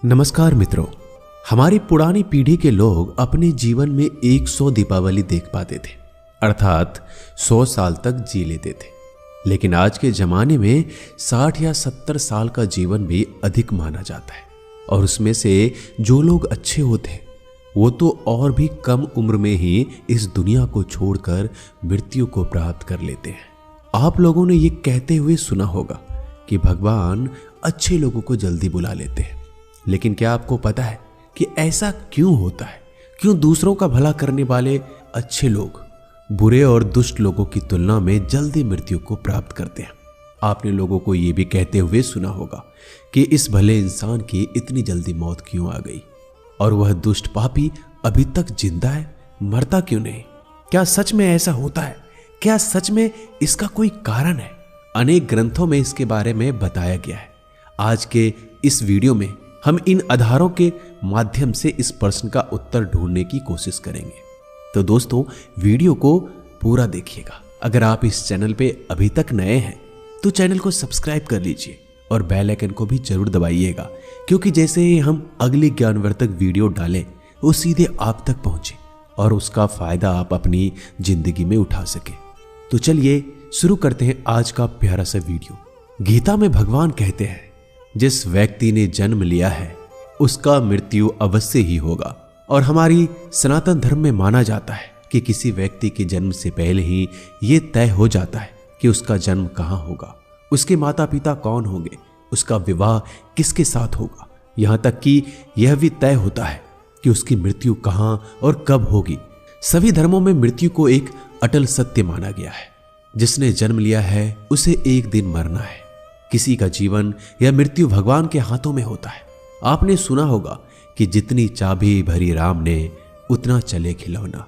नमस्कार मित्रों, हमारी पुरानी पीढ़ी के लोग अपने जीवन में 100 दीपावली देख पाते थे, अर्थात 100 साल तक जी लेते थे। लेकिन आज के जमाने में 60 या 70 साल का जीवन भी अधिक माना जाता है, और उसमें से जो लोग अच्छे होते हैं वो तो और भी कम उम्र में ही इस दुनिया को छोड़कर मृत्यु को प्राप्त कर लेते हैं। आप लोगों ने ये कहते हुए सुना होगा कि भगवान अच्छे लोगों को जल्दी बुला लेते हैं, लेकिन क्या आपको पता है कि ऐसा क्यों होता है? क्यों दूसरों का भला करने वाले अच्छे लोग बुरे और दुष्ट लोगों की तुलना में जल्दी मृत्यु को प्राप्त करते हैं? आपने लोगों को यह भी कहते हुए सुना होगा कि इस भले इंसान की इतनी जल्दी मौत क्यों आ गई, और वह दुष्ट पापी अभी तक जिंदा है, मरता क्यों नहीं? क्या सच में ऐसा होता है? क्या सच में इसका कोई कारण है? अनेक ग्रंथों में इसके बारे में बताया गया है। आज के इस वीडियो में हम इन आधारों के माध्यम से इस प्रश्न का उत्तर ढूंढने की कोशिश करेंगे। तो दोस्तों, वीडियो को पूरा देखिएगा। अगर आप इस चैनल पे अभी तक नए हैं तो चैनल को सब्सक्राइब कर लीजिए और बेल आइकन को भी जरूर दबाइएगा, क्योंकि जैसे ही हम अगली ज्ञानवर्धक वीडियो डालें वो सीधे आप तक पहुंचे और उसका फायदा आप अपनी जिंदगी में उठा सके। तो चलिए शुरू करते हैं आज का प्यारा सा वीडियो। गीता में भगवान कहते हैं, जिस व्यक्ति ने जन्म लिया है उसका मृत्यु अवश्य ही होगा। और हमारी सनातन धर्म में माना जाता है कि किसी व्यक्ति के जन्म से पहले ही ये तय हो जाता है कि उसका जन्म कहाँ होगा, उसके माता पिता कौन होंगे, उसका विवाह किसके साथ होगा, यहाँ तक कि यह भी तय होता है कि उसकी मृत्यु कहाँ और कब होगी। सभी धर्मों में मृत्यु को एक अटल सत्य माना गया है। जिसने जन्म लिया है उसे एक दिन मरना है। किसी का जीवन या मृत्यु भगवान के हाथों में होता है। आपने सुना होगा कि जितनी चाबी भरी राम ने उतना चले खिलौना।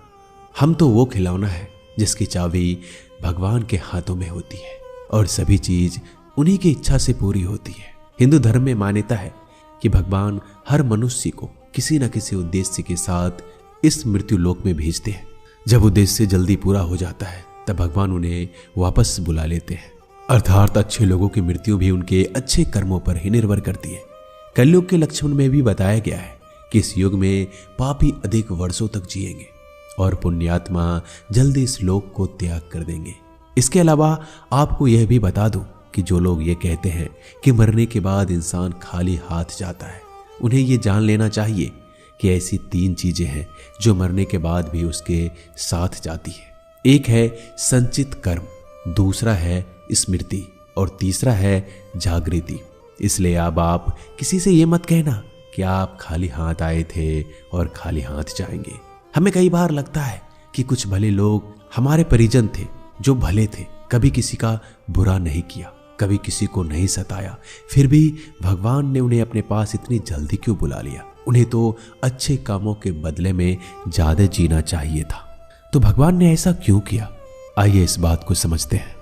हम तो वो खिलौना है जिसकी चाबी भगवान के हाथों में होती है, और सभी चीज उन्हीं की इच्छा से पूरी होती है। हिंदू धर्म में मान्यता है कि भगवान हर मनुष्य को किसी न किसी उद्देश्य के साथ इस मृत्यु लोक में भेजते हैं। जब उद्देश्य जल्दी पूरा हो जाता है तब भगवान उन्हें वापस बुला लेते हैं। अर्थात अच्छे लोगों की मृत्यु भी उनके अच्छे कर्मों पर ही निर्भर करती है। कलयुग के लक्षण में भी बताया गया है कि इस युग में पापी अधिक वर्षों तक जिएंगे और पुण्यात्मा जल्दी इस लोक को त्याग कर देंगे। इसके अलावा आपको यह भी बता दूं कि जो लोग ये कहते हैं कि मरने के बाद इंसान खाली हाथ जाता है, उन्हें ये जान लेना चाहिए कि ऐसी 3 चीजें हैं जो मरने के बाद भी उसके साथ जाती है। एक है संचित कर्म, दूसरा है स्मृति, और तीसरा है जागृति। इसलिए अब आप किसी से ये मत कहना कि आप खाली हाथ आए थे और खाली हाथ जाएंगे। हमें कई बार लगता है कि कुछ भले लोग हमारे परिजन थे जो भले थे, कभी किसी का बुरा नहीं किया, कभी किसी को नहीं सताया, फिर भी भगवान ने उन्हें अपने पास इतनी जल्दी क्यों बुला लिया? उन्हें तो अच्छे कामों के बदले में ज्यादा जीना चाहिए था। तो भगवान ने ऐसा क्यों किया? आइए इस बात को समझते हैं।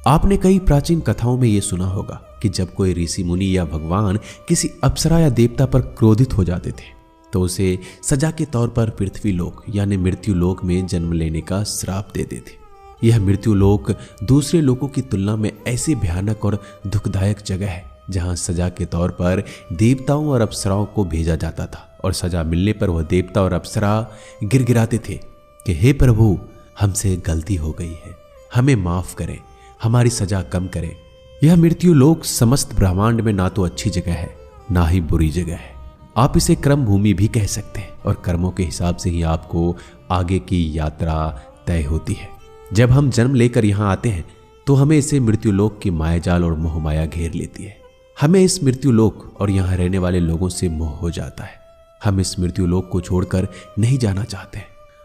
आपने कई प्राचीन कथाओं में यह सुना होगा कि जब कोई ऋषि मुनि या भगवान किसी अप्सरा या देवता पर क्रोधित हो जाते थे तो उसे सजा के तौर पर पृथ्वी लोक यानी मृत्यु लोक में जन्म लेने का श्राप देते थे। यह मृत्यु लोक दूसरे लोकों की तुलना में ऐसी भयानक और दुखदायक जगह है जहां सजा के तौर पर देवताओं और अप्सराओं को भेजा जाता था, और सजा मिलने पर वह देवता और अप्सरा गिड़गिड़ाते थे कि हे प्रभु, हमसे गलती हो गई है, हमें माफ करें, हमारी सजा कम करें। यह मृत्यु लोक समस्त ब्रह्मांड में ना तो अच्छी जगह है ना ही बुरी जगह है। आप इसे कर्म भूमि भी कह सकते हैं, और कर्मों के हिसाब से ही आपको आगे की यात्रा तय होती है। जब हम जन्म लेकर यहाँ आते हैं तो हमें इसे मृत्यु लोक की मायाजाल और मोह माया घेर लेती है। हमें इस मृत्यु लोक और यहाँ रहने वाले लोगों से मोह हो जाता है। हम इस मृत्यु लोक को छोड़कर नहीं जाना चाहते,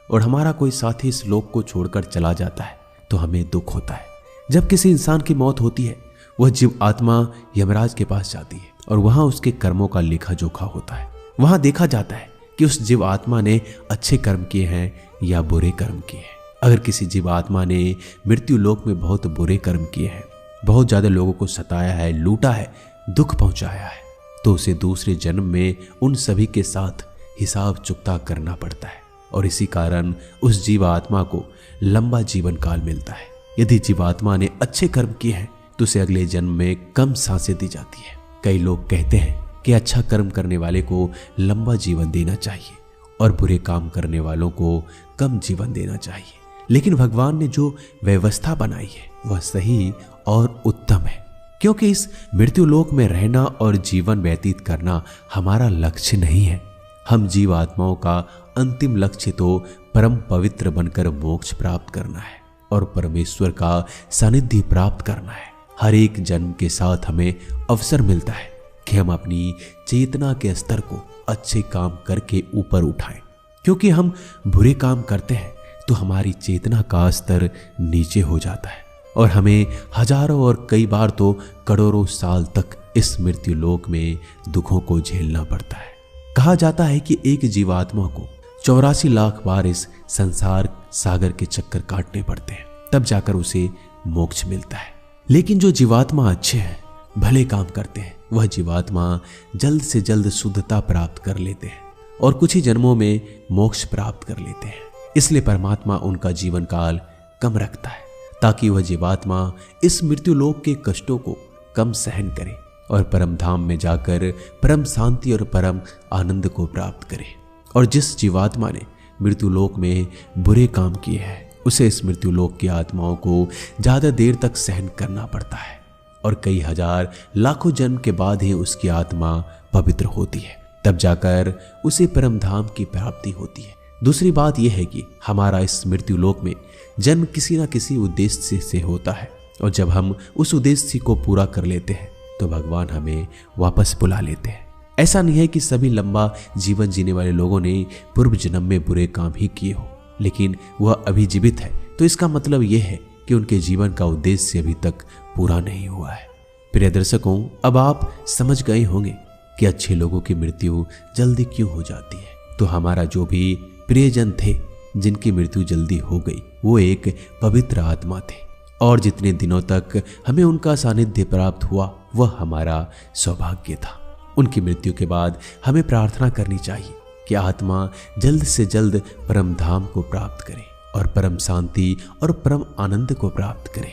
और हमारा कोई साथी इस लोक को छोड़कर चला जाता है तो हमें दुख होता है। जब किसी इंसान की मौत होती है वह जीव आत्मा यमराज के पास जाती है, और वहां उसके कर्मों का लेखा जोखा होता है। वहां देखा जाता है कि उस जीव आत्मा ने अच्छे कर्म किए हैं या बुरे कर्म किए हैं। अगर किसी जीव आत्मा ने मृत्यु लोक में बहुत बुरे कर्म किए हैं, बहुत ज्यादा लोगों को सताया है, लूटा है, दुख पहुंचाया है, तो उसे दूसरे जन्म में उन सभी के साथ हिसाब चुकता करना पड़ता है, और इसी कारण उस जीवात्मा को लंबा जीवन काल मिलता है। यदि जीवात्मा ने अच्छे कर्म किए हैं तो उसे अगले जन्म में कम सांसें दी जाती है। कई लोग कहते हैं कि अच्छा कर्म करने वाले को लंबा जीवन देना चाहिए और बुरे काम करने वालों को कम जीवन देना चाहिए। लेकिन भगवान ने जो व्यवस्था बनाई है वह सही और उत्तम है, क्योंकि इस मृत्यु लोक में रहना और जीवन व्यतीत करना हमारा लक्ष्य नहीं है। हम जीव आत्माओं का अंतिम लक्ष्य तो परम पवित्र बनकर मोक्ष प्राप्त करना है और परमेश्वर का सानिध्य प्राप्त करना है। हर एक जन्म के साथ हमें अवसर मिलता है कि हम अपनी चेतना के स्तर को अच्छे काम करके ऊपर उठाएं, क्योंकि हम बुरे काम करते हैं तो हमारी चेतना का स्तर नीचे हो जाता है और हमें हजारों और कई बार तो करोड़ों साल तक इस मृत्यु लोक में दुखों को झेलना पड़ता है। कहा जाता है कि एक जीवात्मा को 84 लाख बार इस संसार सागर के चक्कर काटने पड़ते हैं, तब जाकर उसे मोक्ष मिलता है। लेकिन जो जीवात्मा अच्छे हैं, भले काम करते हैं, वह जीवात्मा जल्द से जल्द शुद्धता प्राप्त कर लेते हैं और कुछ ही जन्मों में मोक्ष प्राप्त कर लेते हैं। इसलिए परमात्मा उनका जीवन काल कम रखता है ताकि वह जीवात्मा इस मृत्यु लोक के कष्टों को कम सहन करे और परम धाम में जाकर परम शांति और परम आनंद को प्राप्त करे। और जिस जीवात्मा ने मृत्यु लोक में बुरे काम किए हैं, उसे इस मृत्यु लोक की आत्माओं को ज्यादा देर तक सहन करना पड़ता है और कई हजार लाखों जन्म के बाद ही उसकी आत्मा पवित्र होती है, तब जाकर उसे परम धाम की प्राप्ति होती है। दूसरी बात यह है कि हमारा इस मृत्यु लोक में जन्म किसी न किसी उद्देश्य से होता है और जब हम उस उद्देश्य को पूरा कर लेते हैं तो भगवान हमें वापस बुला लेते हैं। ऐसा नहीं है कि सभी लंबा जीवन जीने वाले लोगों ने पूर्व जन्म में बुरे काम ही किए हो, लेकिन वह अभी जीवित है तो इसका मतलब यह है कि उनके जीवन का उद्देश्य अभी तक पूरा नहीं हुआ है। प्रिय दर्शकों, अब आप समझ गए होंगे कि अच्छे लोगों की मृत्यु जल्दी क्यों हो जाती है। तो हमारा जो भी प्रियजन थे जिनकी मृत्यु जल्दी हो गई, वो एक पवित्र आत्मा थे और जितने दिनों तक हमें उनका सानिध्य प्राप्त हुआ वह हमारा सौभाग्य था। उनकी मृत्यु के बाद हमें प्रार्थना करनी चाहिए कि आत्मा जल्द से जल्द परम धाम को प्राप्त करे और परम शांति और परम आनंद को प्राप्त करे।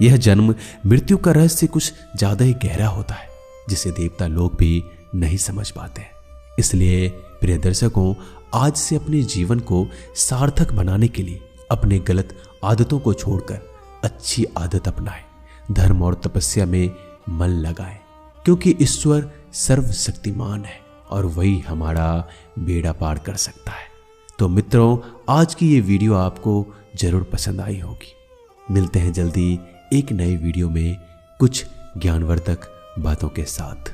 यह जन्म मृत्यु का रहस्य कुछ ज्यादा ही गहरा होता है जिसे देवता लोग भी नहीं समझ पाते। इसलिए प्रिय दर्शकों, आज से अपने जीवन को सार्थक बनाने के लिए अपने गलत आदतों को छोड़कर अच्छी आदत अपनाएं, धर्म और तपस्या में मन लगाएं, क्योंकि ईश्वर सर्वशक्तिमान है और वही हमारा बेड़ा पार कर सकता है। तो मित्रों, आज की ये वीडियो आपको जरूर पसंद आई होगी। मिलते हैं जल्दी एक नए वीडियो में कुछ ज्ञानवर्धक बातों के साथ।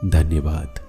धन्यवाद।